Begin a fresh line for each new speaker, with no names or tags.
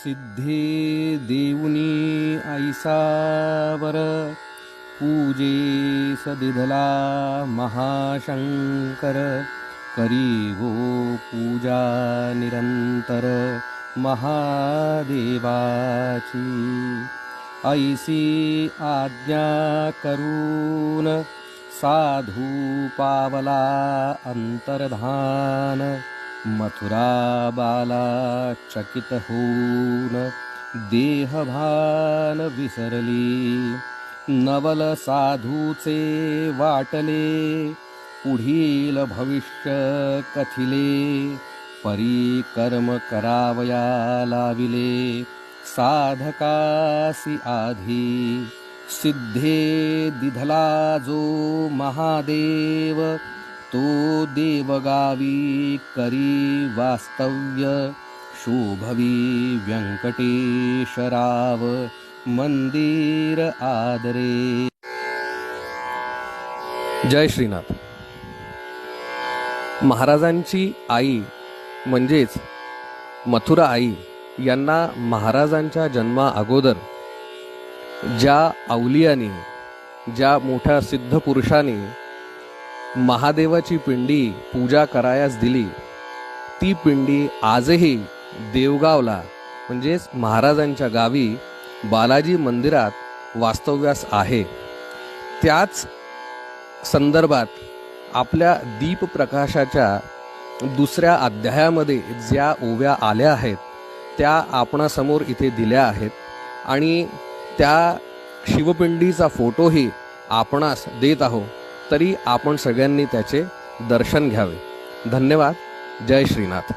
सिद्धे देऊनी ऐसावर पूजे सदिधला महाशंकर करी वो पूजा निरंतर महादेवाची ऐसी आज्ञा करून साधू पावला अंतर्धान मथुरा बाला चकित होऊन देहभान विसरली नवल साधूचे वाटले पुढील भविष्य कथिले परी कर्म करावया लाविले साधकासी आधी सिद्धे दिधला जो महादेव तो देवगावी करी वास्तव्य शोभवी व्यंकटेशराव मंदिर आदरे. जय श्रीनाथ. महाराजांची आई म्हणजेच मथुरा आई यांना महाराजांच्या जन्मा अगोदर ज्या अवलियाने ज्या मोठ्या सिद्ध पुरुषाने महादेवाची पिंडी पूजा करायास दिली ती पिंडी आजही देवगावला म्हणजेच महाराजांच्या गावी बालाजी मंदिरात वास्तव्यास आहे. त्याच संदर्भात आपल्या दीपप्रकाशाच्या दुसऱ्या अध्यायामध्ये ज्या ओव्या आल्या आहेत त्या आपणासमोर इथे दिल्या आहेत आणि त्या शिवपिंडीचा फोटोही आपणास देत आहोत. तरी आपण सगळ्यांनी त्याचे दर्शन घ्यावे. धन्यवाद. जय श्रीनाथ.